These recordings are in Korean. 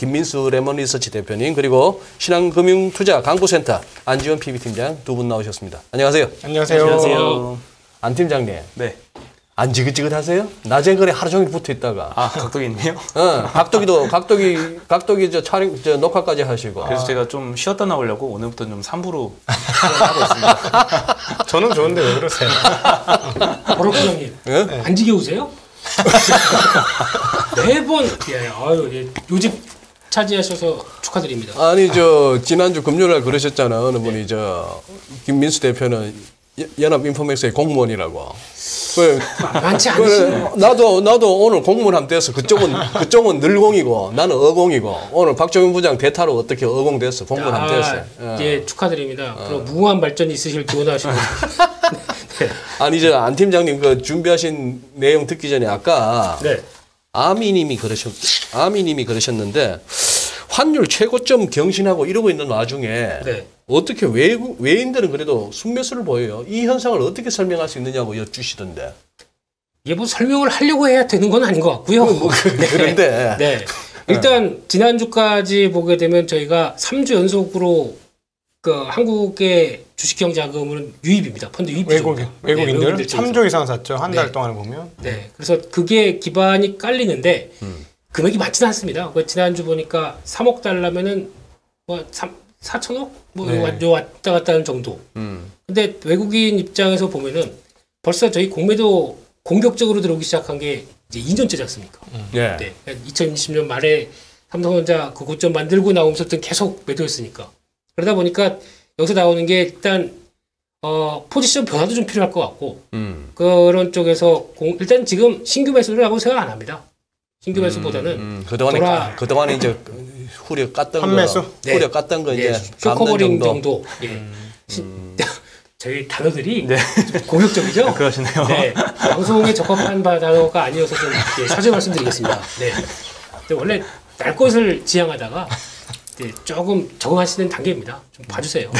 김민수 레몬리서치 대표님 그리고 신한금융투자 강구센터 안지원 PB팀장 두 분 나오셨습니다. 안녕하세요. 안녕하세요. 안녕하세요. 안 팀장님. 네. 안 지긋지긋하세요? 낮에 그래 하루 종일 붙어 있다가. 아, 각도기 있네요? 각도기 저 촬영, 저 녹화까지 하시고. 그래서 제가 좀 쉬었다 나오려고 오늘부터 좀 3부로 하고 있습니다. 저는 좋은데 왜 그러세요? 버럭부장님, 네? 안 지겨우세요? 매번, 요집 차지하셔서 축하드립니다. 아니, 지난주 금요일날 그러셨잖아. 어느 분이 김민수 대표는 연합인포맥스의 공무원이라고. 많지 않으시네요. 나도 오늘 공무원 함 됐어. 그쪽은 늘공이고 나는 어공이고 오늘 박정현 부장 대타로 어떻게 어공됐어. 공무원 함 됐어. 예, 축하드립니다. 그럼 무궁한 발전이 있으실 기원하십니다. 네. 아니 안 팀장님 그 준비하신 내용 듣기 전에 아까 네. 아미님이 그러셨는데 환율 최고점 경신하고 이러고 있는 와중에 네. 어떻게 외인들은 그래도 순매수를 보여요. 이 현상을 어떻게 설명할 수 있느냐고 여쭈시던데. 이게 뭐 설명을 하려고 해야 되는 건 아닌 것 같고요. 네. 그런데 네. 일단 지난주까지 보게 되면 저희가 3주 연속으로 그 한국의 주식형 자금은 유입입니다. 펀드 유입. 외국인들 3조 이상 샀죠. 한 달 네. 동안 보면. 네. 그래서 그게 기반이 깔리는데 금액이 많지는 않습니다. 지난주 보니까 3억 달러면은 뭐 4천억? 뭐 네. 왔다 갔다 하는 정도. 근데 외국인 입장에서 보면은 벌써 저희 공매도 공격적으로 들어오기 시작한 게 이제 2년째지 않습니까? 예. 네. 2020년 말에 삼성전자 그 고점 만들고 나오면서부터 계속 매도했으니까. 그러다 보니까 여기서 나오는 게 일단 포지션 변화도 좀 필요할 것 같고 그런 쪽에서 일단 지금 신규 매수를 하고 생각 안 합니다. 신규 매수보다는 그동안에 이제 후려 깠던 판매수? 거, 후려 깠던 거 이제 쇼커버링 정도. 예. 저희 단어들이 좀 공격적이죠? 그러시네요. 네. 방송에 적합한 단어가 아니어서 좀 사죄 말씀드리겠습니다. 네. 근데 원래 날 것을 지향하다가 조금 적응하시는 단계입니다. 좀 봐주세요.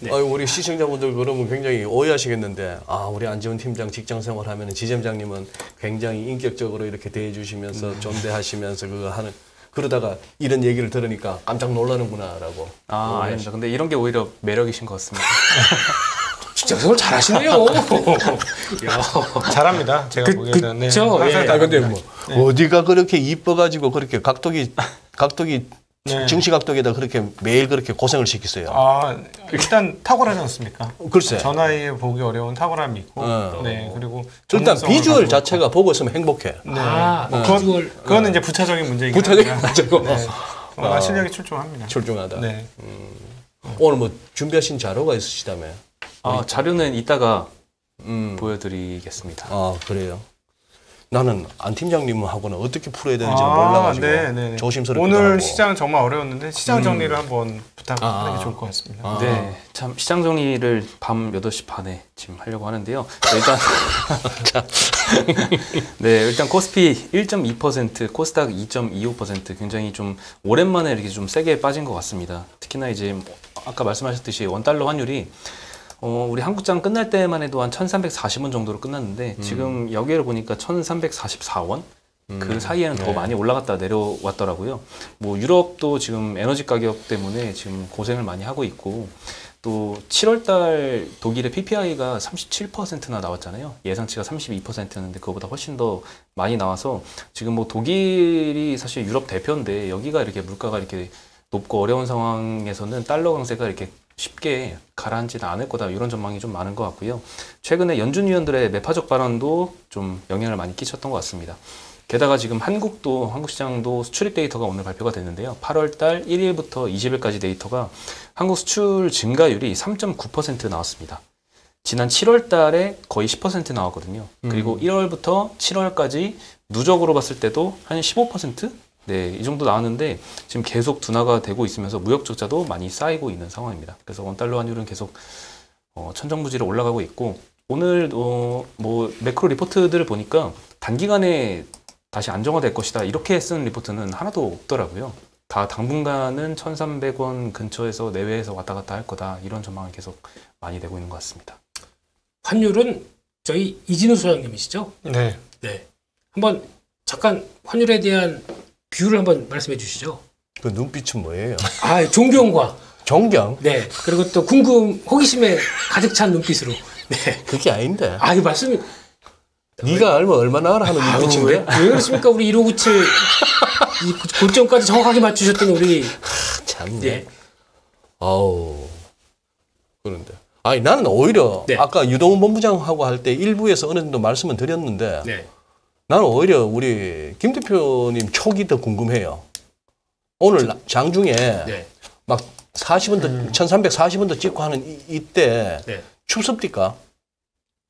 네. 우리 시청자분들 그러면 굉장히 오해하시겠는데 우리 안지원 팀장 직장 생활하면 지점장님은 굉장히 인격적으로 이렇게 대해주시면서 존대하시면서 그거 하는 그러다가 이런 얘기를 들으니까 깜짝 놀라는구나라고. 아닙니다. 근데 이런 게 오히려 매력이신 것 같습니다. 직장 생활 잘하시네요. 잘합니다. 제가 보기에는. 그쵸. 네. 근데 뭐 어디가 그렇게 이뻐가지고 그렇게 각도기 증시각도기에다 그렇게 매일 그렇게 고생을 시키세요. 일단 탁월하지 않습니까? 글쎄. 전화에 보기 어려운 탁월함이 있고. 네. 그리고 일단 비주얼 자체가 보고 있으면 행복해. 네. 비주얼. 그거는 이제 부차적인 문제이긴 합니다. 문제고. 네. 실력이 출중합니다. 출중하다. 네. 오늘 뭐 준비하신 자료가 있으시다며? 자료는 이따가 보여드리겠습니다. 그래요? 나는 안 팀장님하고는 어떻게 풀어야 되는지 몰라가지고 조심스럽게 오늘 시장은 정말 어려웠는데 시장 정리를 한번 부탁하는 게 좋을 것 같습니다. 네, 참 시장 정리를 밤 8시 반에 지금 하려고 하는데요. 일단 코스피 1.2%, 코스닥 2.25% 굉장히 좀 오랜만에 이렇게 좀 세게 빠진 것 같습니다. 특히나 이제 아까 말씀하셨듯이 원달러 환율이 우리 한국장 끝날 때만 해도 한 1340원 정도로 끝났는데 지금 여기를 보니까 1344원? 그 사이에는 더 많이 올라갔다 내려왔더라고요. 뭐 유럽도 지금 에너지 가격 때문에 지금 고생을 많이 하고 있고 또 7월달 독일의 PPI가 37%나 나왔잖아요. 예상치가 32%였는데 그거보다 훨씬 더 많이 나와서 지금 뭐 독일이 사실 유럽 대표인데 여기가 이렇게 물가가 이렇게 높고 어려운 상황에서는 달러 강세가 이렇게 쉽게 가라앉지는 않을 거다 이런 전망이 좀 많은 것 같고요. 최근에 연준 위원들의 매파적 발언도 좀 영향을 많이 끼쳤던 것 같습니다. 게다가 지금 한국 시장도 수출입 데이터가 오늘 발표가 됐는데요. 8월 달 1일부터 20일까지 데이터가 한국 수출 증가율이 3.9% 나왔습니다. 지난 7월 달에 거의 10% 나왔거든요. 그리고 1월부터 7월까지 누적으로 봤을 때도 한 15%? 네, 이 정도 나왔는데 지금 계속 둔화가 되고 있으면서 무역 적자도 많이 쌓이고 있는 상황입니다. 그래서 원달러 환율은 계속 천정부지로 올라가고 있고 오늘 뭐 매크로 리포트들을 보니까 단기간에 다시 안정화될 것이다 이렇게 쓴 리포트는 하나도 없더라고요. 다 당분간은 1,300원 근처에서 내외에서 왔다 갔다 할 거다 이런 전망이 계속 많이 되고 있는 것 같습니다. 환율은 저희 이진우 소장님이시죠? 네. 네. 한번 잠깐 환율에 대한 비율을 한번 말씀해 주시죠. 그 눈빛은 뭐예요? 아, 존경과 존경? 네 그리고 또 호기심에 가득 찬 눈빛으로 네. 그게 아닌데. 아, 이 말씀이 네가 얼마나 알아 하는 왜 눈빛인데? 그렇습니까? 우리 1597 이 고점까지 정확하게 맞추셨던 우리 참. 예. 아우. 그런데. 아니 나는 오히려 네. 아까 유동훈 본부장하고 할 때 일부에서 어느 정도 말씀은 드렸는데 네. 나는 오히려 우리 김 대표님 촉이 더 궁금해요. 오늘 장중에 네. 막 40원도 1340원도 찍고 하는 이때 네. 춥습니까?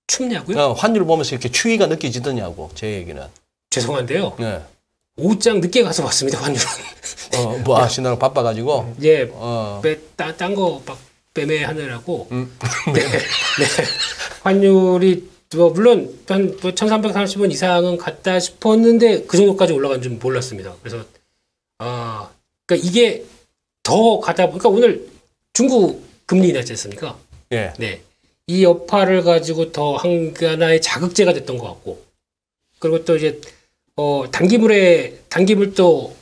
춥냐고요? 환율 보면서 이렇게 추위가 느껴지더냐고 제 얘기는. 죄송한데요. 네. 오후장 늦게 가서 봤습니다. 환율은. 뭐 아시느라 바빠가지고. 예. 어. 딴거 막 매매하느라고. 네. 네. 환율이 뭐 물론 한 1,330원 이상은 갔다 싶었는데 그 정도까지 올라간 줄 몰랐습니다. 그래서 그러니까 이게 더 가다 보니까 오늘 중국 금리 인하지 않습니까? 예. 네. 이 여파를 가지고 더 하나의 자극제가 됐던 것 같고, 그리고 또 이제 단기물 또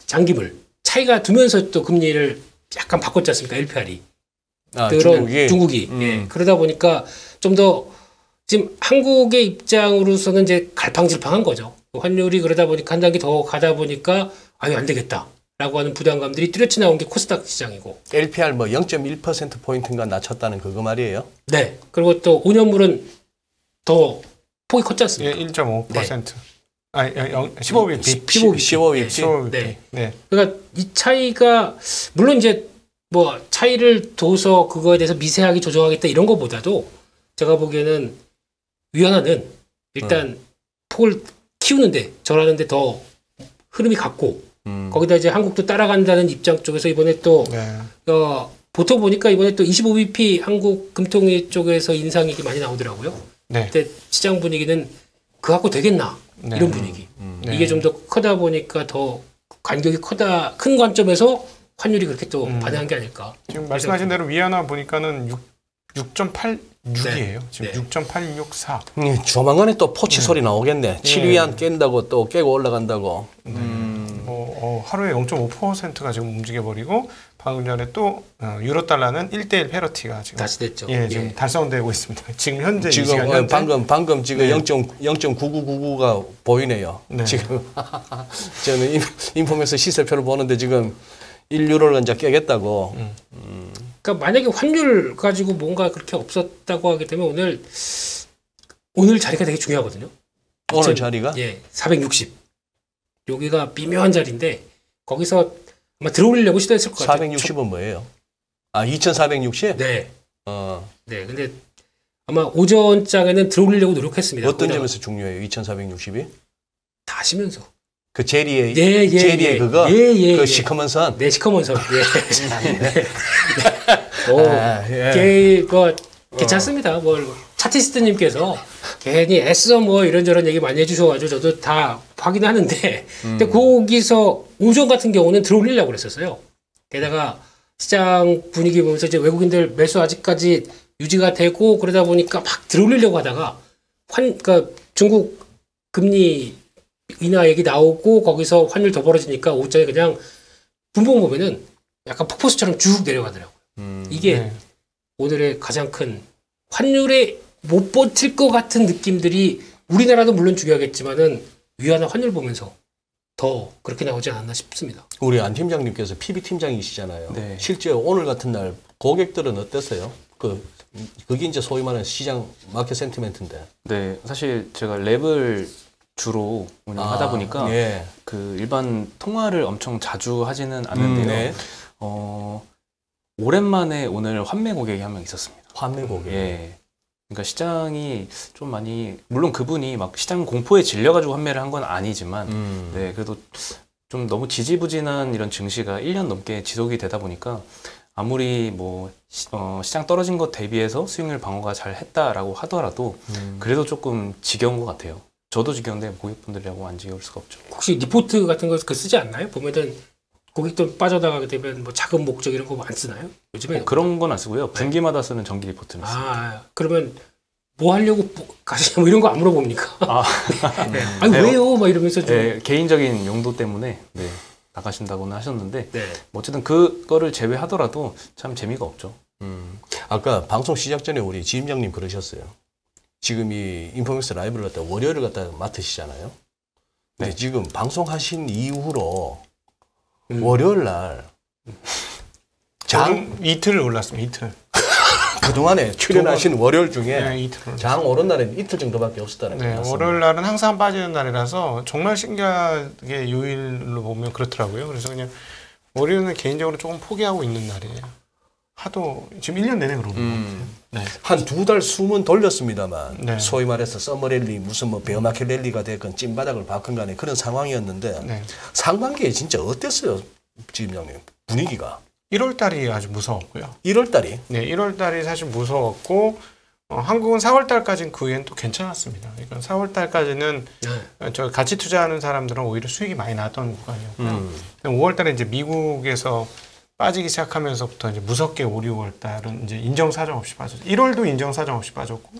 장기물 차이가 두면서 또 금리를 약간 바꿨지 않습니까? LPR이. 중국이. 예. 그러다 보니까 좀 더 지금 한국의 입장으로서는 이제 갈팡질팡한 거죠. 환율이 그러다 보니까 한 단계 더 가다 보니까 아유 안 되겠다라고 하는 부담감들이 뚜렷이 나온 게 코스닥 시장이고. LPR 뭐 0.1% 포인트인가 낮췄다는 그거 말이에요. 네. 그리고 또 5년물은 더 폭이 컸지 않습니까? 예, 1.5%. 아니, 15bp. 15bp. 네. 네. 그러니까 이 차이가 물론 이제 뭐 차이를 둬서 그거에 대해서 미세하게 조정하겠다 이런 것보다도 제가 보기에는 위안화는 일단 폭을 키우는데 절하는데 더 흐름이 같고 거기다 이제 한국도 따라간다는 입장 쪽에서 이번에 또 네. 보통 보니까 이번에 또 25bp 한국 금통위 쪽에서 인상이 많이 나오더라고요. 네. 근데 시장 분위기는 그거 갖고 되겠나 네. 이런 분위기. 네. 이게 좀 더 크다 보니까 더 간격이 큰 관점에서 환율이 그렇게 또 반응한 게 아닐까. 지금 말씀하신 대로 위안화 보니까는 6.86이에요. 지금 네. 6.864. 조만간에 또 포치 소리 나오겠네. 7위안 깬다고 또 깨고 올라간다고. 하루에 0.5%가 지금 움직여버리고 방금 전에 또 유로 달러는 1대1 페러티가 지금 다시 됐죠. 예, 지금 달성되고 있습니다. 지금 현재 이 지금 시간 현재 방금 지금 네. 0.9999가 보이네요. 네. 지금 저는 인포메이션 시세표를 보는데 지금 1유로를 이제 깨겠다고. 그러니까 만약에 환율 가지고 뭔가 그렇게 없었다고 하게 되면 오늘 자리가 되게 중요하거든요. 오늘 자리가? 예, 460. 여기가 미묘한 자리인데 거기서 아마 들어올리려고 시도했을 것 같아요. 460은 뭐예요? 아, 2,460? 네. 어. 네. 근데 아마 오전장에는 들어올리려고 노력했습니다. 어떤 점에서 중요해요? 2,460이? 다 하시면서. 그 제리의 예. 그거? 예. 그 시커먼 선? 네, 시커먼 선. 예. 네. 괜찮습니다. 차티스트님께서 괜히 애써 이런저런 얘기 많이 해주셔가지고 저도 다 확인하는데, 근데 거기서 오전 같은 경우는 들어올리려고 그랬었어요. 게다가 시장 분위기 보면서 이제 외국인들 매수 아직까지 유지가 되고 그러다 보니까 막 들어올리려고 하다가 그러니까 중국 금리 인하 얘기 나오고 거기서 환율 더 벌어지니까 오전에 그냥 분봉 보면은 약간 폭포수처럼 쭉 내려가더라고요. 이게 네. 오늘의 가장 큰 환율에 못 버틸 것 같은 느낌들이 우리나라도 물론 중요하겠지만은 위안화 환율 보면서 더 그렇게 나오지 않았나 싶습니다. 우리 안 팀장님께서 PB 팀장이시잖아요. 네. 실제 오늘 같은 날 고객들은 어땠어요? 그게 이제 소위 말하는 시장 마켓 센티멘트인데. 네, 사실 제가 랩을 주로 운영하다 보니까 예. 그 일반 통화를 엄청 자주 하지는 않는데요. 네. 오랜만에 오늘 환매 고객이 한 명 있었습니다. 환매 고객. 예. 그러니까 시장이 좀 많이 물론 그분이 막 시장 공포에 질려가지고 환매를 한 건 아니지만, 네 그래도 좀 너무 지지부진한 이런 증시가 1년 넘게 지속이 되다 보니까 아무리 뭐 시장 떨어진 것 대비해서 수익률 방어가 잘 했다라고 하더라도 그래도 조금 지겨운 것 같아요. 저도 지겨운데 고객분들이라고 안 지겨울 수가 없죠. 혹시 리포트 같은 거 쓰지 않나요? 보면은 고객돈 빠져나가게 되면 뭐 자금 목적 이런 거 안 쓰나요? 요즘에 그런 건 안 쓰고요. 분기마다 쓰는 정기 리포트는 씁니다. 그러면 뭐 하려고 가시냐 뭐 이런 거 안 물어봅니까? 아, 네. 아니 네. 왜요? 막 이러면서 좀 네, 개인적인 용도 때문에. 네. 나가신다고는 하셨는데 네. 뭐 어쨌든 그거를 제외하더라도 참 재미가 없죠. 아까 방송 시작 전에 우리 지임장님 그러셨어요. 지금 이 인포맥스 라이브를 갖다 월요일을 갖다 맡으시잖아요. 근데 네. 지금 방송하신 이후로 월요일 날 저는 이틀 올랐습니다. 이틀. 그동안에 출연하신 월요일 중에 네, 이틀 올랐습니다. 장 오른 날에는 이틀 정도밖에 없었다는 네, 거예요. 월요일 날은 항상 빠지는 날이라서 정말 신기하게 요일로 보면 그렇더라고요. 그래서 그냥 월요일은 개인적으로 조금 포기하고 있는 날이에요. 하도 지금 1년 내내 그러는 것 같아요. 네. 한 2달 숨은 돌렸습니다만 네. 소위 말해서 서머랠리 무슨 뭐 베어마켓 랠리가 됐건 찐바닥을 박건 간에 그런 상황이었는데 네. 상반기에 진짜 어땠어요, 지임장님? 분위기가 1월 달이 아주 무서웠고요. 1월 달이 네, 1월 달이 사실 무서웠고 한국은 4월 달까지는 그 외엔 또 괜찮았습니다. 그러니까 4월 달까지는 저 같이 투자하는 사람들은 오히려 수익이 많이 났던 구간이었고요. 5월 달에 이제 미국에서 빠지기 시작하면서부터 이제 무섭게 5, 6월 달은 이제 인정사정 없이 빠졌죠. 1월도 인정사정 없이 빠졌고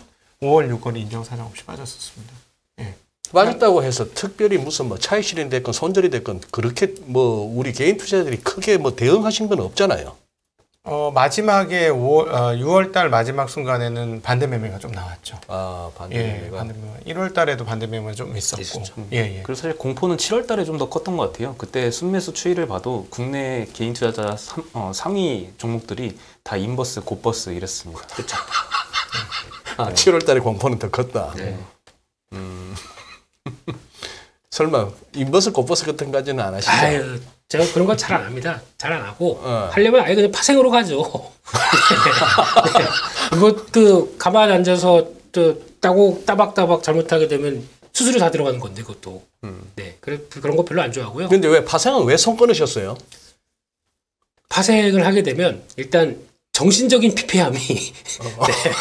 5월, 6월이 인정사정 없이 빠졌었습니다. 예. 빠졌다고 해서 특별히 무슨 뭐 차익 실현이 됐건 손절이 됐건 그렇게 뭐 우리 개인 투자자들이 크게 뭐 대응하신 건 없잖아요. 마지막에 6월 달 마지막 순간에는 반대 매매가 좀 나왔죠. 아, 반대 예, 매매가. 반대 매매. 1월 달에도 반대 매매가 좀 있었고. 예, 예. 그래서 사실 공포는 7월 달에 좀 더 컸던 것 같아요. 그때 순매수 추이를 봐도 국내 개인 투자자 상위 종목들이 다 인버스, 곧버스 이랬습니다. 그렇죠. 아, 7월 달에 공포는 더 컸다. 네. 설마 인버스 곧버스 같은 까지는 안 하시죠? 아유, 제가 그런 거 잘 안 합니다. 잘 안 하고 어. 하려면 아예 그냥 파생으로 가죠. 네. 그것도 가만 앉아서 또 따박따박 잘못하게 되면 수수료 다 들어가는 건데 그것도. 네, 그런 거 별로 안 좋아하고요. 근데 왜 파생은 왜 손 끊으셨어요? 파생을 하게 되면 일단 정신적인 피폐함이 네,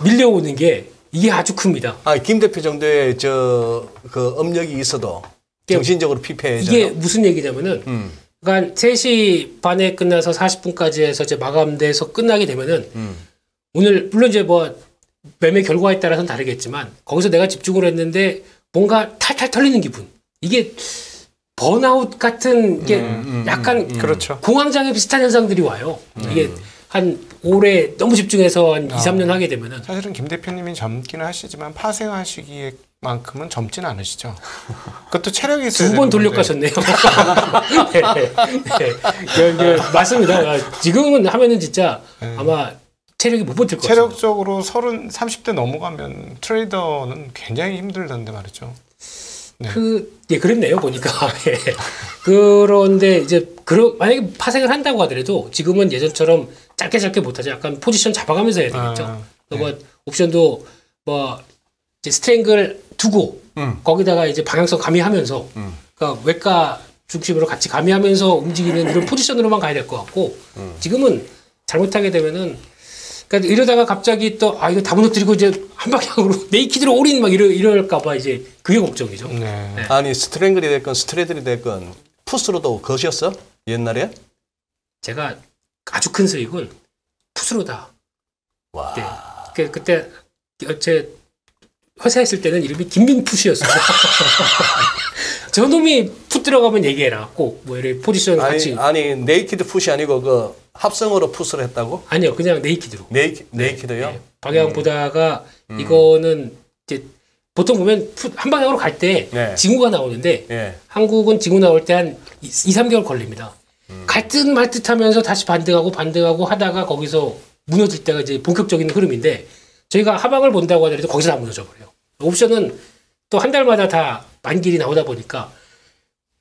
밀려오는 게 이게 아주 큽니다. 아, 김 대표 정도의 그 업력이 있어도 정신적으로 피폐해져요. 이게 무슨 얘기냐면은 그러니까 3시 반에 끝나서 40분까지 해서 이제 마감돼서 끝나게 되면은 오늘 물론 이제 뭐 매매 결과에 따라서는 다르겠지만 거기서 내가 집중을 했는데 뭔가 탈탈 털리는 기분. 이게 번아웃 같은 게 약간 그렇죠. 공황장애 비슷한 현상들이 와요. 이게 한 올해 너무 집중해서 한 2, 3년 하게 되면은 사실은 김 대표님이 젊기는 하시지만 파생하시기만큼은 젊진 않으시죠. 그것도 체력이 있어야 2번 되는 돌려가셨네요. 네, 네. 맞습니다. 지금은 하면은 진짜 아마 체력이 못 버틸 것 같아요. 체력적으로 30대 넘어가면 트레이더는 굉장히 힘들던데 말이죠. 네. 예, 그랬네요, 보니까. 예. 그런데 이제, 만약에 파생을 한다고 하더라도 지금은 예전처럼 짧게 못하죠. 약간 포지션 잡아가면서 해야 되겠죠. 뭐, 옵션도 뭐, 이제 스트랭글 두고, 거기다가 이제 방향성 가미하면서, 그러니까 외가 중심으로 같이 가미하면서 움직이는 이런 포지션으로만 가야 될 것 같고, 지금은 잘못하게 되면은, 그러니까 이러다가 갑자기 또 이거 다 무너뜨리고 이제 한 방향으로 네이키드로 올인 막 이럴까봐 이제 그게 걱정이죠. 네. 네. 아니 스트랭글이 됐건 스트레들이 됐건 푸스로도 거셨어? 옛날에? 제가 아주 큰 수익은 푸스로다. 와. 네. 그때 제 회사에 있을 때는 이름이 김민푸시였어요. 저 놈이 풋 들어가면 얘기해라. 꼭 뭐 이렇게 포지션 같이. 아니 네이키드 푸시 아니고 그 합성어로 푸스를 했다고? 아니요, 그냥 네이키드로. 네이키드요? 네. 방향 보다가 이거는 이제 보통 보면 한 방향으로 갈 때 네. 징후가 나오는데 예.2, 한국은 징후 나올 때 한 2, 3개월 걸립니다. 갈 듯 말 듯 하면서 다시 반등하고 하다가 거기서 무너질 때가 이제 본격적인 흐름인데 저희가 하방을 본다고 하더라도 거기서 다 무너져 버려요. 옵션은 또 한 달마다 다 만길이 나오다 보니까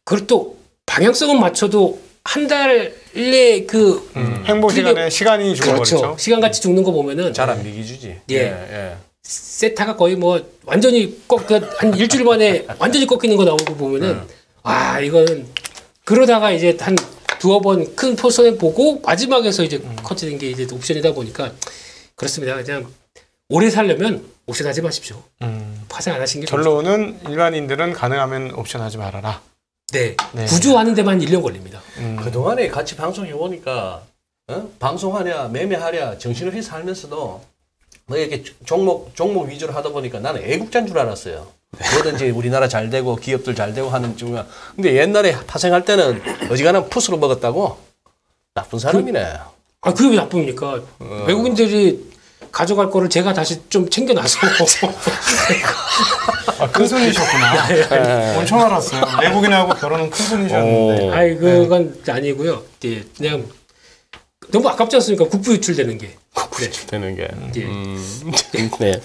그걸 또 방향성은 맞춰도 한 달의 그 행보 시간에 시간이 죽어버리죠. 그렇죠. 시간같이 죽는 거 보면은 잘 안 미기주지. 예. 세타가 거의 뭐 완전히 한 일주일 만에 완전히 꺾이는 거 나오고 보면은 이거는 그러다가 이제 한 두어 번 큰 포선에 보고 마지막에서 이제 커지는 게 이제 옵션이다 보니까 그렇습니다. 그냥 오래 살려면 옵션 하지 마십시오. 파생 안 하신 게 결론은 일반인들은 가능하면 옵션 하지 말아라. 네. 네. 구조하는 데만 1년 걸립니다. 그동안에 같이 방송해 보니까 방송하랴 매매하랴 정신을 해서 살면서도 뭐 이렇게 종목 위주로 하다 보니까 나는 애국자인 줄 알았어요. 뭐든지 우리나라 잘 되고 기업들 잘 되고 하는 중간. 근데 옛날에 파생할 때는 어지간하면 푸스로 먹었다고? 나쁜 사람이네. 그게 왜 나쁩니까? 외국인들이 가져갈 거를 제가 다시 좀 챙겨놔서. 큰 손이셨구나. 엄청 알았어요. 외국인하고 결혼은 큰 손이셨는데. 그건 아니고요. 예, 그냥 너무 아깝지 않습니까? 국부 유출되는 게. 되는 게. 예. 네.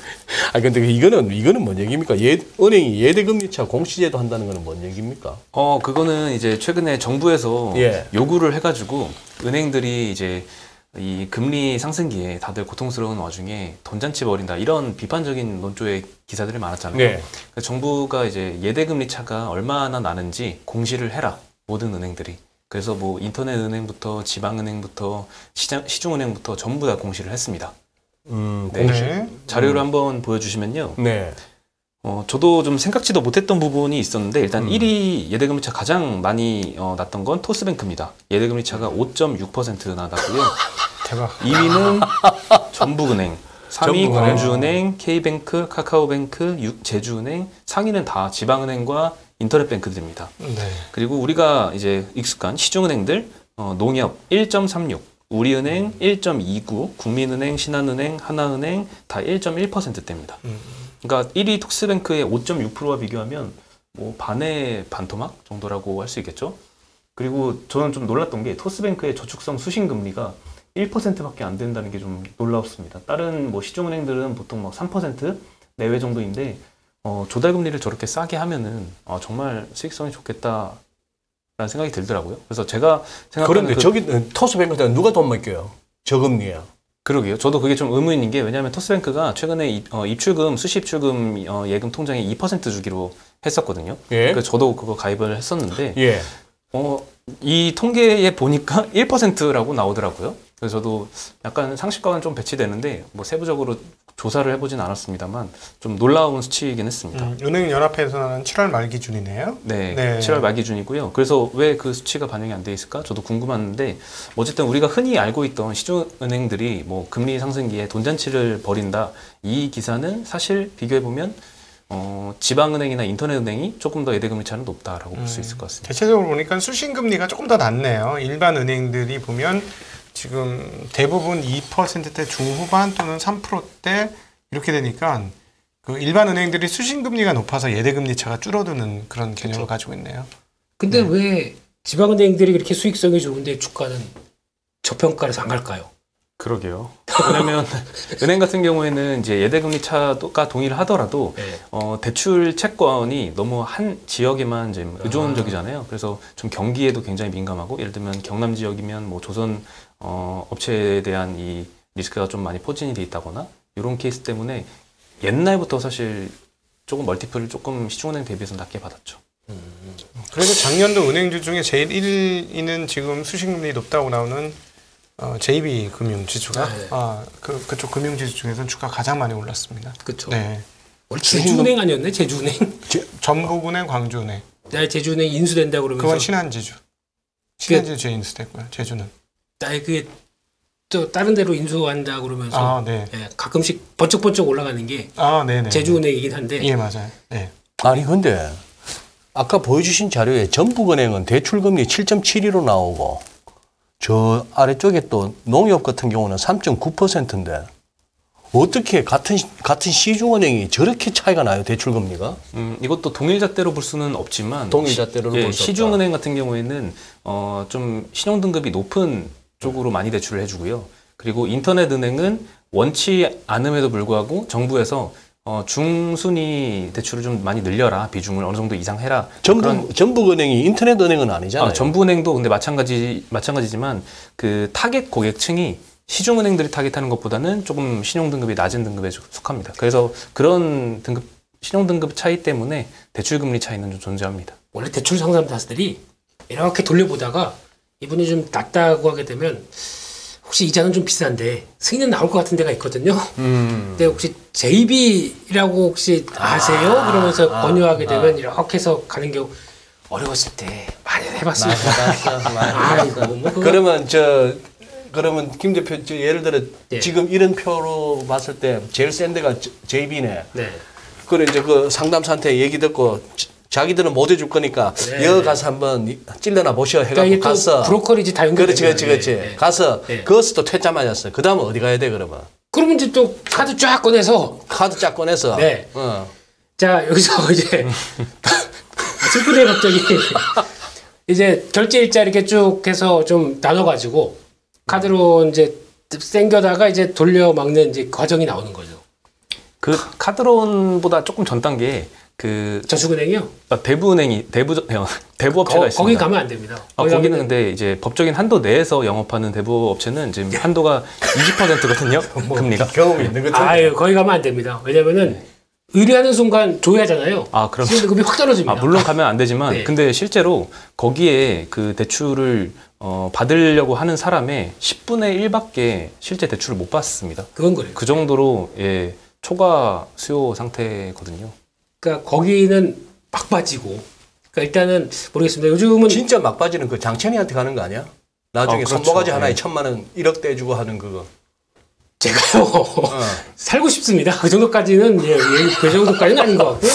근데 이거는 뭔 얘기입니까? 은행이 예대금리차 공시제도 한다는 거는 뭔 얘기입니까? 그거는 이제 최근에 정부에서 예. 요구를 해가지고 은행들이 이제 이 금리 상승기에 다들 고통스러운 와중에 돈잔치 벌인다 이런 비판적인 논조의 기사들이 많았잖아요. 네. 그래서 정부가 이제 예대금리 차가 얼마나 나는지 공시를 해라 모든 은행들이. 그래서 뭐 인터넷 은행부터 지방은행부터 시중은행부터 전부 다 공시를 했습니다. 네. 공시. 자료를 한번 보여주시면요. 네. 저도 좀 생각지도 못했던 부분이 있었는데 일단 1위 예대금리차 가장 많이 났던 건 토스뱅크입니다. 예대금리차가 5.6% 나왔고요. 대박. 2위는 전북은행, 3위 전북은행. 광주은행, K뱅크, 카카오뱅크, 제주은행, 상위는 다 지방은행과 인터넷뱅크들입니다. 네. 그리고 우리가 이제 익숙한 시중은행들 농협 1.36, 우리은행 1.29, 국민은행, 신한은행, 하나은행 다 1.1%대입니다. 그러니까 1위 토스뱅크의 5.6%와 비교하면 뭐 반의 반토막 정도라고 할 수 있겠죠. 그리고 저는 좀 놀랐던 게 토스뱅크의 저축성 수신금리가 1%밖에 안 된다는 게 좀 놀라웠습니다. 다른 뭐 시중은행들은 보통 막 3% 내외 정도인데 조달금리를 저렇게 싸게 하면은 정말 수익성이 좋겠다라는 생각이 들더라고요. 그래서 제가 생각하는 그런데 저기 토스뱅크한테 누가 돈 맡겨요? 저금리야. 그러게요. 저도 그게 좀 의문인 게 왜냐하면 토스뱅크가 최근에 입출금 수시 입출금 예금 통장에 2% 주기로 했었거든요. 예. 그래서 저도 그거 가입을 했었는데 예. 이 통계에 보니까 1%라고 나오더라고요. 그래서 저도 약간 상식과는 좀 배치되는데 뭐 세부적으로 조사를 해보진 않았습니다만 좀 놀라운 수치이긴 했습니다. 은행연합회에서는 7월 말 기준이네요. 네, 네. 7월 말 기준이고요. 그래서 왜 그 수치가 반영이 안 돼 있을까? 저도 궁금한데 어쨌든 우리가 흔히 알고 있던 시중은행들이 뭐 금리 상승기에 돈잔치를 벌인다. 이 기사는 사실 비교해 보면 지방은행이나 인터넷은행이 조금 더 예대금리차는 높다라고 볼 수 있을 것 같습니다. 대체적으로 보니까 수신금리가 조금 더 낮네요. 일반 은행들이 보면 지금 대부분 2%대 중후반 또는 3%대 이렇게 되니까 그 일반 은행들이 수신금리가 높아서 예대금리 차가 줄어드는 그런 개념을 가지고 있네요. 근데 왜 지방은행들이 그렇게 수익성이 좋은데 주가는 저평가에서 안 갈까요? 그러게요. 왜냐하면 은행 같은 경우에는 이제 예대금리 차가 동의를 하더라도 네. 대출 채권이 너무 한 지역에만 이제 의존적이잖아요. 그래서 좀 경기에도 굉장히 민감하고 예를 들면 경남 지역이면 뭐 조선 업체에 대한 이 리스크가 좀 많이 포진이 돼 있다거나 이런 케이스 때문에 옛날부터 사실 조금 멀티플을 조금 시중은행 대비해서 낮게 받았죠. 그래서 작년도 은행주 중에 제일 1위는 지금 수신금리 높다고 나오는 JB 금융지주가 네. 그쪽 금융지주 중에서 주가 가장 많이 올랐습니다. 그렇죠. 네. 원래 제주은행 아니었네? 제주은행. 전북은행, 광주은행. 제주은행 인수된다 그러면서. 그건 신한지주. 신한지주 재인수됐고요. 제주는. 그게 또 다른 데로 인수한다 그러면서. 네. 예, 가끔씩 번쩍번쩍 올라가는 게 네네. 제주은행이긴 한데. 예, 맞아요. 네. 아니 근데 아까 보여주신 자료에 전북은행은 대출금리 7.72로 나오고 저 아래쪽에 또 농협 같은 경우는 3.9%인데 어떻게 같은 시중은행이 저렇게 차이가 나요, 대출금리가? 이것도 동일잣대로 볼 수는 없지만 동일잣대로는 볼 수 없다. 시중은행 같은 경우에는 좀 신용등급이 높은 쪽으로 많이 대출을 해주고요. 그리고 인터넷은행은 원치 않음에도 불구하고 정부에서 중순위 대출을 좀 많이 늘려라, 비중을 어느 정도 이상 해라. 전북은행이 인터넷은행은 아니잖아요. 전북은행도 근데 마찬가지지만 그 타겟 고객층이 시중은행들이 타겟하는 것보다는 조금 신용등급이 낮은 등급에 속합니다. 그래서 그런 신용등급 차이 때문에 대출금리 차이는 좀 존재합니다. 원래 대출 상담사들이 이렇게 돌려보다가 이분이 좀 낮다고 하게 되면 혹시 이자는 좀 비싼데 승인은 나올 것 같은 데가 있거든요. 근데 혹시 JB라고 혹시 아세요? 그러면서 권유하게 되면 이렇게 해서 가는 경우 어려웠을 때 많이 해봤습니다. 많이 해봤어. 그러면 그러면 김 대표 예를 들어 예. 지금 이런 표로 봤을 때 제일 센 데가 JB네. 네. 그래 이제 그 상담사한테 얘기 듣고 자기들은 못 해줄 거니까 네. 여기 가서 한번 찔러나 보셔 해가지고 그러니까 이게 또 가서 브로커리지 다 연결. 그렇지. 가서 네. 거기서 또 퇴짜 맞았어. 그 다음은 어디 가야 돼 그러면? 그러면 이제 또 카드 쫙 꺼내서 카드 쫙 꺼내서. 네. 어. 자 여기서 이제 슬프네 갑자기 이제 결제 일자 이렇게 쭉 해서 좀 나눠가지고 카드로 이제 땡겨다가 이제 돌려 막는 이제 과정이 나오는 거죠. 그 카드론보다 조금 전 단계에 그 저축은행이요? 대부업체가 있습니다. 거기 가면 안 됩니다. 거기는 근데 이제 법적인 한도 내에서 영업하는 대부업체는 지금 한도가 20%거든요. 금리가. 경험이 있는 것 같아. 아유 거기 가면 안 됩니다. 왜냐면은 의뢰하는 순간 조회하잖아요. 아, 그럼 시행대금이 확 떨어집니다. 물론 가면 안 되지만 네. 근데 실제로 거기에 그 대출을 받으려고 하는 사람의 10분의 1밖에 실제 대출을 못 받습니다. 그건 그래요. 그 정도로 초과 수요 상태거든요. 그러니까 거기는 막 빠지고. 그러니까 일단은 모르겠습니다. 요즘은 진짜 막바지는 그 장첸이한테 가는 거 아니야? 나중에 그렇죠. 손모가지 하나에 예. 1,000만 원 1억 떼주고 하는 그거. 제가요 살고 싶습니다. 그 정도까지는 그 정도까지는 아닌 것 같고요.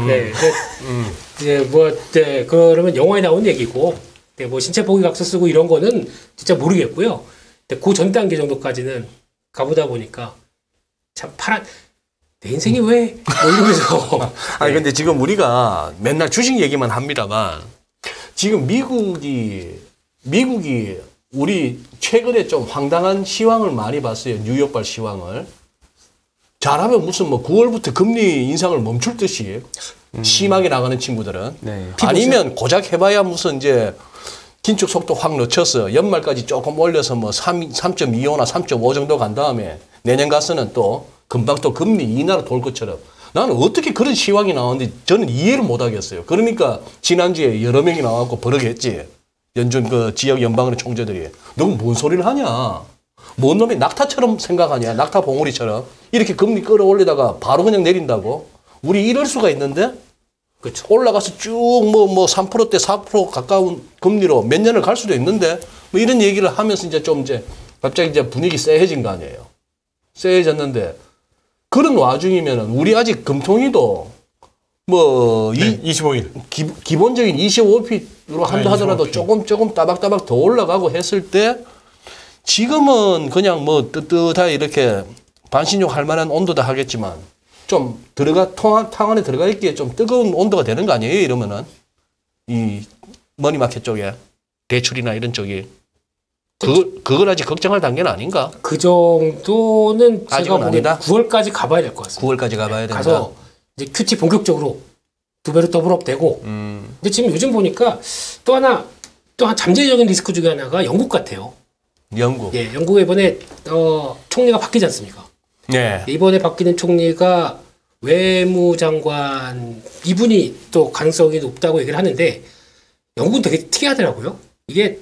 네, 이제 그러면 영화에 나온 얘기고, 네, 뭐 신체 포기각서 쓰고 이런 거는 진짜 모르겠고요. 근데 그 전 단계 정도까지는 가보다 보니까 참 내 인생이 왜 뭐 이러면서. 아니 근데 지금 우리가 맨날 주식 얘기만 합니다만 지금 미국이 우리 최근에 좀 황당한 시황을 많이 봤어요. 뉴욕발 시황을. 잘하면 무슨 뭐 9월부터 금리 인상을 멈출 듯이 심하게 나가는 친구들은. 네. 아니면 고작 해봐야 무슨 이제 긴축 속도 확 늦춰서 연말까지 조금 올려서 뭐 3.25나 3.5 정도 간 다음에 내년 가서는 또 금방 또 금리 인하로 돌 것처럼. 나는 어떻게 그런 시황이 나오는지 저는 이해를 못 하겠어요. 그러니까 지난주에 여러 명이 나와갖고 버럭했지. 연준 그 지역 연방은행 총재들이 너 뭔 소리를 하냐? 뭔 놈이 낙타처럼 생각하냐? 낙타 봉우리처럼 이렇게 금리 끌어올리다가 바로 그냥 내린다고? 우리 이럴 수가 있는데 그렇죠. 올라가서 쭉 뭐 3%대 4% 가까운 금리로 몇 년을 갈 수도 있는데 뭐 이런 얘기를 하면서 이제 좀 이제 갑자기 이제 분위기 쎄해진 거 아니에요? 쎄해졌는데 그런 와중이면은 우리 아직 금통위도 뭐 25일. 기본적인 25%로 한다 하더라도 25%. 조금 따박따박 더 올라가고 했을 때 지금은 그냥 뭐 뜨뜻하게 이렇게 반신욕 할 만한 온도다 하겠지만 좀 탕 안에 들어가 있기에 좀 뜨거운 온도가 되는 거 아니에요? 이러면은 이 머니마켓 쪽에 대출이나 이런 쪽이 그걸 아직 걱정할 단계는 아닌가? 그 정도는 제가 아직은 보기엔 아니다? 9월까지 가봐야 될 것 같습니다. 9월까지 가봐야 된다. 가서 이제 큐티 본격적으로 2배로 더블업되고. 근데 지금 요즘 보니까 또 한 잠재적인 리스크 중에 하나가 영국 같아요. 영국. 예, 영국에 이번에 총리가 바뀌지 않습니까? 네. 이번에 바뀌는 총리가 외무장관 이분이 또 가능성이 높다고 얘기를 하는데 영국은 되게 특이하더라고요. 이게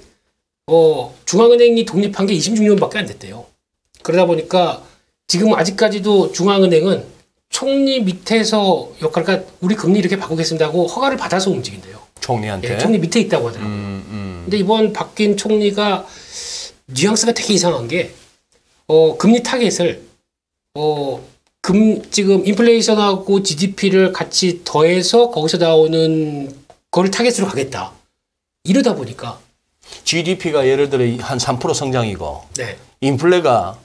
중앙은행이 독립한 게 26년밖에 안 됐대요. 그러다 보니까 지금 아직까지도 중앙은행은 총리 밑에서 그러니까 우리 금리 이렇게 바꾸겠습니다 하고 허가를 받아서 움직인대요. 총리한테. 예, 총리 밑에 있다고 하더라고요. 근데 이번 바뀐 총리가 뉘앙스가 되게 이상한 게 금리 타겟을 지금 인플레이션하고 GDP를 같이 더해서 거기서 나오는 거를 타겟으로 가겠다. 이러다 보니까 GDP가 예를 들어 한 3% 성장이고 네. 인플레가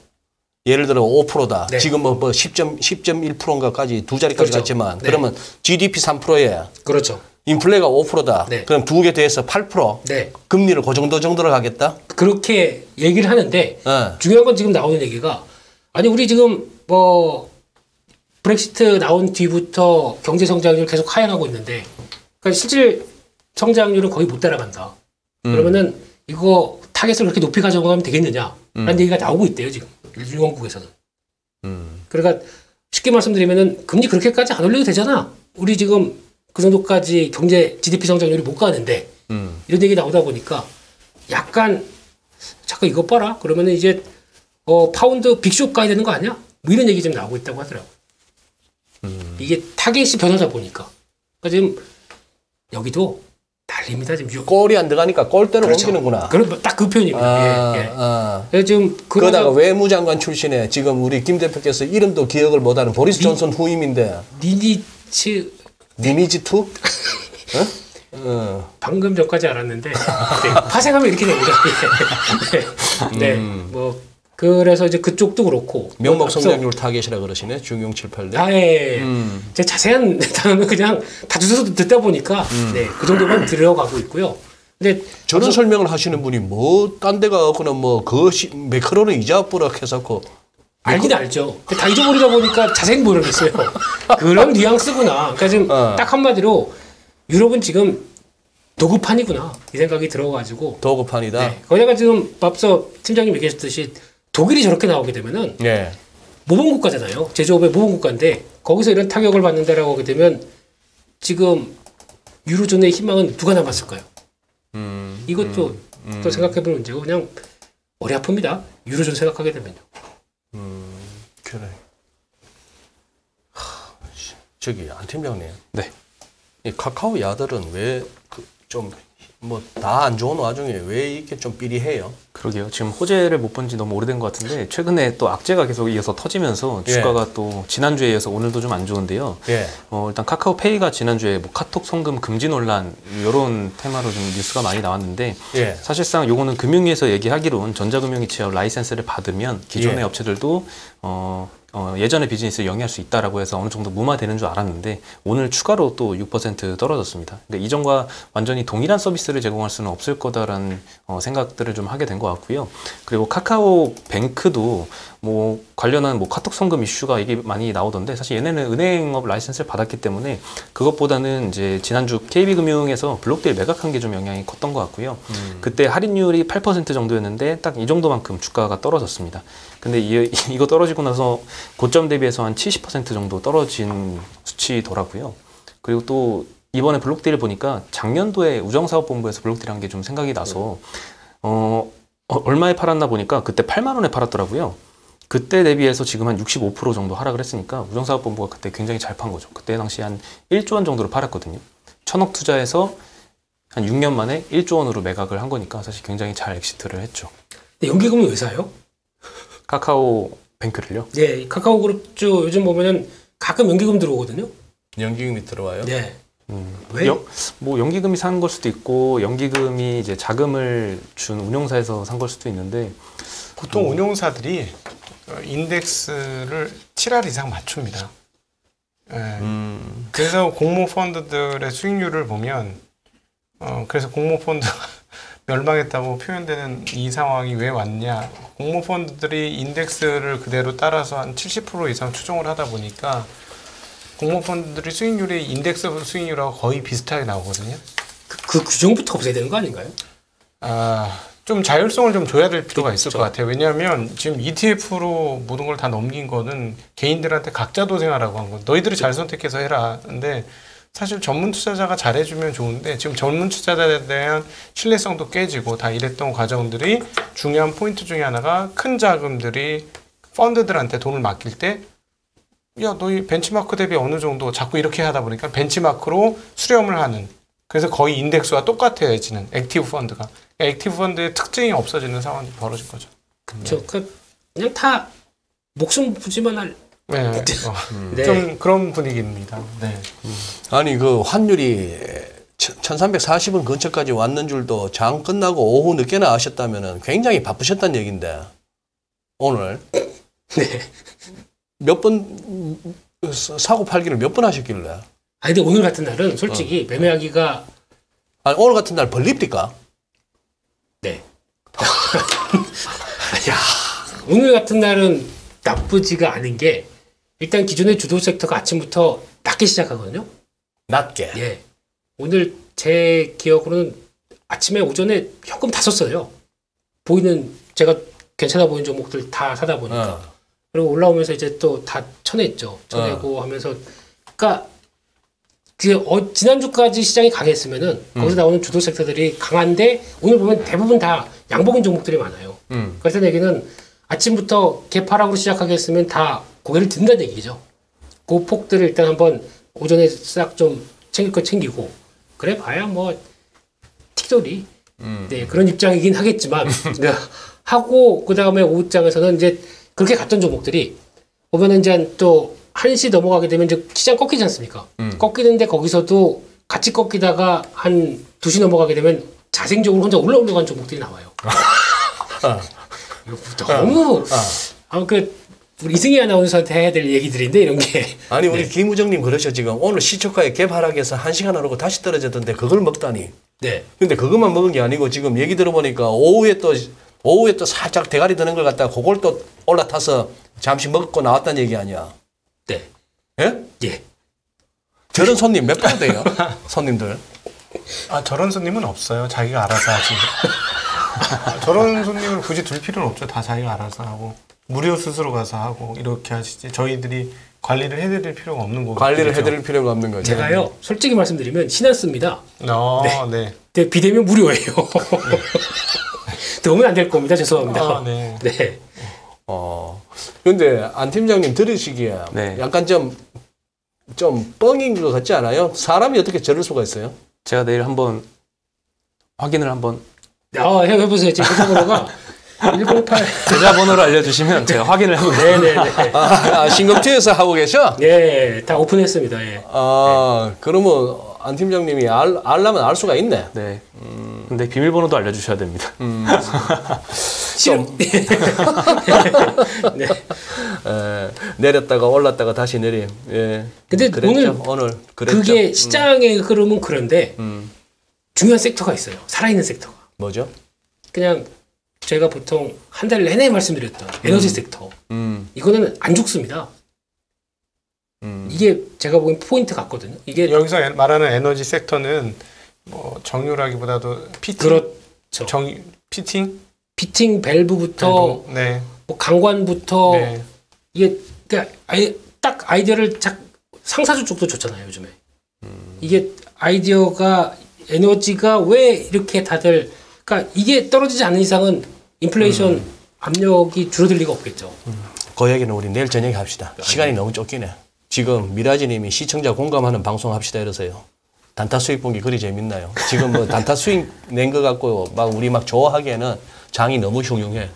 예를 들어 5%다. 네. 지금 뭐 10.1%인가까지 두 자리까지 그렇죠. 갔지만 네. 그러면 GDP 3%에 그렇죠. 인플레가 5%다. 네. 그럼 두 개 더해서 8%. 네. 금리를 그 정도로 가겠다? 그렇게 얘기를 하는데 네. 중요한 건 지금 나오는 얘기가 아니 우리 지금 뭐 브렉시트 나온 뒤부터 경제 성장률 계속 하향하고 있는데 그러니까 실질 성장률은 거의 못 따라간다. 그러면은 이거 타겟을 그렇게 높이 가져가면 되겠느냐라는 얘기가 나오고 있대요 지금 영국에서는. 그러니까 쉽게 말씀드리면은 금리 그렇게까지 안 올려도 되잖아. 우리 지금 그 정도까지 경제 GDP 성장률이 못 가는데 이런 얘기 나오다 보니까 약간 잠깐 이것 봐라. 그러면은 이제 파운드 빅쇼 가야 되는 거 아니야? 뭐 이런 얘기 좀 나오고 있다고 하더라고. 이게 타겟이 변하다 보니까. 그러니까 지금 여기도 난립니다 지금. 골이 안 들어가니까 골대로 그렇죠. 옮기는구나. 그럼 딱 그 표현입니다. 예, 예. 그래서 지금 그러다가 외무장관 출신의 지금 우리 김 대표께서 이름도 기억을 못하는 보리스 존슨 후임인데 니니지 투? 방금 전까지 알았는데 네, 파생하면 이렇게 됩니다. 네, 뭐 그래서 이제 그쪽도 그렇고 명목 성장률 타겟이라 그러시네. 중용 7, 8년. 아, 예. 제 자세한 단어는 그냥 다 주워서 듣다 보니까 네, 그 정도만 들어가고 있고요. 근데 저런 설명을 하시는 분이 뭐 딴 데 가거나 뭐 그것이 매크로는 이자 뿌락해서고 알긴 알죠. 다 잊어버리다 보니까 자세히 모르겠어요. 그런 뉘앙스구나. 그러니까 지금 딱 한마디로 유럽은 지금 도급판이구나 이 생각이 들어가지고 도급판이다. 네. 거기다가 지금 앞서 팀장님 얘기하셨듯이 독일이 저렇게 나오게 되면은 예. 모범 국가잖아요. 제조업의 모범 국가인데 거기서 이런 타격을 받는다라고 하게 되면 지금 유로존의 희망은 누가 남았을까요? 이것도 또 생각해볼 문제고 그냥 머리 아픕니다. 유로존 생각하게 되면요. 그래. 저기 안 팀장님. 네. 이 카카오 야들은 왜 좀 뭐 다 안 좋은 와중에 왜 이렇게 좀 삐리해요? 그러게요. 지금 호재를 못 본 지 너무 오래된 것 같은데 최근에 또 악재가 계속 이어서 터지면서 주가가 또 지난주에 이어서 오늘도 좀 안 좋은데요. 예. 일단 카카오페이가 지난주에 뭐 카톡 송금 금지 논란 이런 테마로 좀 뉴스가 많이 나왔는데 예. 사실상 요거는 금융위에서 얘기하기로는 전자금융이 취업 라이센스를 받으면 기존의 예. 업체들도 예전의 비즈니스를 영위할 수 있다라고 해서 어느 정도 무마되는 줄 알았는데 오늘 추가로 또 6% 떨어졌습니다. 그러니까 이전과 완전히 동일한 서비스를 제공할 수는 없을 거다라는 생각들을 좀 하게 된 것 같고요. 그리고 카카오 뱅크도 뭐 관련한 뭐 카톡 송금 이슈가 이게 많이 나오던데 사실 얘네는 은행업 라이센스를 받았기 때문에 그것보다는 이제 지난주 KB금융에서 블록딜 매각한 게 좀 영향이 컸던 것 같고요. 그때 할인율이 8% 정도였는데 딱 이 정도만큼 주가가 떨어졌습니다. 근데 이거 떨어지고 나서 고점 대비해서 한 70% 정도 떨어진 수치더라고요. 그리고 또 이번에 블록딜을 보니까 작년도에 우정사업본부에서 블록딜 한 게 좀 생각이 나서 얼마에 팔았나 보니까 그때 8만 원에 팔았더라고요. 그때 대비해서 지금 한 65% 정도 하락을 했으니까 우정사업본부가 그때 굉장히 잘 판 거죠. 그때 당시 한 1조 원 정도로 팔았거든요. 1,000억 투자해서 한 6년 만에 1조 원으로 매각을 한 거니까 사실 굉장히 잘 엑시트를 했죠. 근데 연기금은 왜 사요? 카카오 뱅크를요? 네, 카카오그룹주 요즘 보면은 가끔 연기금 들어오거든요. 연기금이 들어와요? 네. 왜? 뭐 연기금이 산 걸 수도 있고 연기금이 이제 자금을 준 운용사에서 산 걸 수도 있는데 보통 운용사들이 인덱스를 7할 이상 맞춥니다. 예. 그래서 공모펀드들의 수익률을 보면 그래서 공모펀드가 멸망했다고 표현되는 이 상황이 왜 왔냐. 공모펀드들이 인덱스를 그대로 따라서 한 70% 이상 추종을 하다 보니까 공모펀드들이 수익률이 인덱스 수익률하고 거의 비슷하게 나오거든요. 그 규정부터 없애야 되는 거 아닌가요? 좀 자율성을 좀 줘야 될 필요가 있을 것 같아요. 왜냐하면 지금 ETF로 모든 걸 다 넘긴 거는 개인들한테 각자 도생하라고 한 거. 너희들이 잘 선택해서 해라. 근데 사실 전문 투자자가 잘해주면 좋은데 지금 전문 투자자에 대한 신뢰성도 깨지고 다 이랬던 과정들이 중요한 포인트 중에 하나가 큰 자금들이 펀드들한테 돈을 맡길 때 야, 너희 벤치마크 대비 어느 정도 자꾸 이렇게 하다 보니까 벤치마크로 수렴을 하는 그래서 거의 인덱스와 똑같아지는 액티브 펀드가 액티브 펀드의 특징이 없어지는 상황이 벌어진 거죠. 그렇죠. 그냥 다 목숨 부지만 할. 네, 네. 좀 그런 분위기입니다. 네. 아니 그 환율이 1340원 근처까지 왔는 줄도 장 끝나고 오후 늦게나 아셨다면은 굉장히 바쁘셨다는 얘긴데 오늘 네. 몇 번 사고 팔기를 몇 번 하셨길래? 아니 근데 오늘 같은 날은 솔직히 매매하기가 아니 오늘 같은 날 벌립니까? 네. 야, 오늘 같은 날은 나쁘지가 않은 게 일단 기존의 주도 섹터가 아침부터 낮게 시작하거든요. 낮게. 예. 오늘 제 기억으로는 아침에 오전에 현금 다 썼어요. 보이는 제가 괜찮아 보이는 종목들 다 사다 보니까. 그리고 올라오면서 이제 또 다 쳐냈죠. 쳐내고 하면서 그러니까 지난주까지 시장이 강했으면은 거기서 나오는 주도 섹터들이 강한데 오늘 보면 대부분 다 양봉인 종목들이 많아요. 그래서 얘기는 아침부터 개파락으로 시작하게 했으면 다 고개를 든다는 얘기죠. 그 폭들을 일단 한번 오전에 싹 좀 챙길 거 챙기고 그래 봐야 뭐 푸들이 네, 그런 입장이긴 하겠지만 네, 하고 그다음에 오후장에서는 이제 그렇게 갔던 종목들이 보면은 이제 또 1시 넘어가게 되면 이제 시장 꺾이지 않습니까? 꺾이는데 거기서도 같이 꺾이다가 한 2시 넘어가게 되면 자생적으로 혼자 올라간 종목들이 나와요. 너무 우리 이승희 아나운서한테 해야 될 얘기들인데 이런 게. 아니 우리 김우정님 그러셔 지금 오늘 시초가에 갭 하락해서 1시간 오르고 다시 떨어졌던데 그걸 먹다니. 네. 근데 그것만 먹은 게 아니고 지금 얘기 들어보니까 오후에 또 살짝 대가리 드는 걸 갖다가 그걸 또 올라타서 잠시 먹고 나왔다는 얘기 아니야. 네. 예? 예. 저런 손님 몇 번 돼요? 손님들. 아 저런 손님은 없어요. 자기가 알아서 하지. 저런 손님을 굳이 둘 필요는 없죠. 다 자기가 알아서 하고 무료 수수로 가서 하고 이렇게 하시지. 저희들이 관리를 해드릴 필요가 없는 거고. 관리를 해드릴 필요가 없는 거죠. 제가요 솔직히 말씀드리면 신한습니다. 네. 근데 비대면 무료예요. 도움은 안 될 겁니다. 죄송합니다. 네. 네. 근데 안 팀장님 들으시기에 네. 약간 좀 뻥인 것 같지 않아요? 사람이 어떻게 저럴 수가 있어요? 제가 내일 한번 확인을 한번 해보세요. 지금 계좌번호가 108. 계좌번호를 알려주시면 제가 확인을 해보겠습니다. 네네네. 신검투에서 하고 계셔? 예, 다 오픈했습니다. 예. 그러면 안 팀장님이 알라면 알 수가 있네. 네. 근데 비밀번호도 알려주셔야 됩니다. 싫어. 네. 내렸다가 올랐다가 다시 내림. 예. 근데 그랬죠. 오늘 그랬죠. 그게 시장의 흐름은 그런데 중요한 섹터가 있어요. 살아있는 섹터가. 뭐죠? 그냥 제가 보통 한 달 내내 말씀드렸던 에너지 섹터. 이거는 안 죽습니다. 이게 제가 보기엔 포인트 같거든요. 이게 여기서 말하는 에너지 섹터는 뭐 정유라기보다도 피팅. 그렇죠. 피팅? 피팅 밸브부터 네. 뭐 강관부터 네. 이게 그러니까 딱 아이디어를 상사주 쪽도 좋잖아요 요즘에. 이게 아이디어가 에너지가 왜 이렇게 다들 그러니까 이게 떨어지지 않는 이상은 인플레이션 압력이 줄어들 리가 없겠죠. 그 얘기는 우리 내일 저녁에 합시다. 시간이 너무 쫓기네. 지금 미라지님이 시청자 공감하는 방송 합시다 이러세요. 단타 수익 본 게 그리 재밌나요? 지금 뭐 단타 수익 낸 거 갖고 우리 좋아하기에는 장이 너무 흉흉해.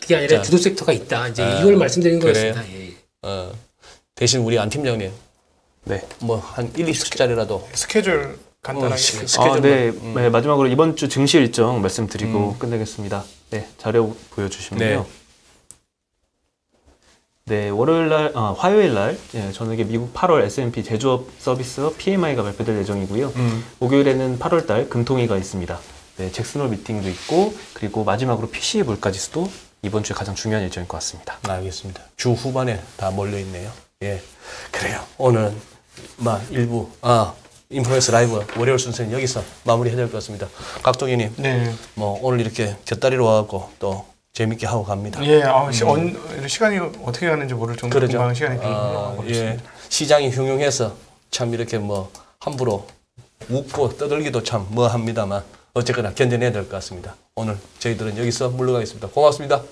그게 아니라 주도 섹터가 있다. 이제 이걸 말씀드리는 그래요? 거였습니다. 예. 대신 우리 안 팀장님 네. 뭐 한 1, 20주짜리라도 스케줄 간단하게. 네, 마지막으로 이번 주 증시 일정 말씀드리고 끝내겠습니다. 네, 자료 보여주시면요. 네, 화요일 날 저녁에 미국 8월 S&P 제조업 서비스 PMI가 발표될 예정이고요. 목요일에는 8월 달 금통위가 있습니다. 네, 잭슨홀 미팅도 있고 그리고 마지막으로 PCE 물가지수도 이번 주에 가장 중요한 일정일 것 같습니다. 알겠습니다. 주 후반에 다 몰려 있네요. 예, 그래요. 오늘 일부 인플루언스 라이브 월요일 순서는 여기서 마무리해야 될 것 같습니다. 각동이님, 네. 뭐 오늘 이렇게 곁다리로 와갖고 또 재밌게 하고 갑니다. 예, 시간이 어떻게 가는지 모를 정도로 그러죠. 금방 시간이 흘러가고 있습니다. 시장이 흉흉해서 참 이렇게 뭐 함부로 웃고 떠들기도 참 뭐합니다만 어쨌거나 견뎌내야 될 것 같습니다. 오늘 저희들은 여기서 물러가겠습니다. 고맙습니다.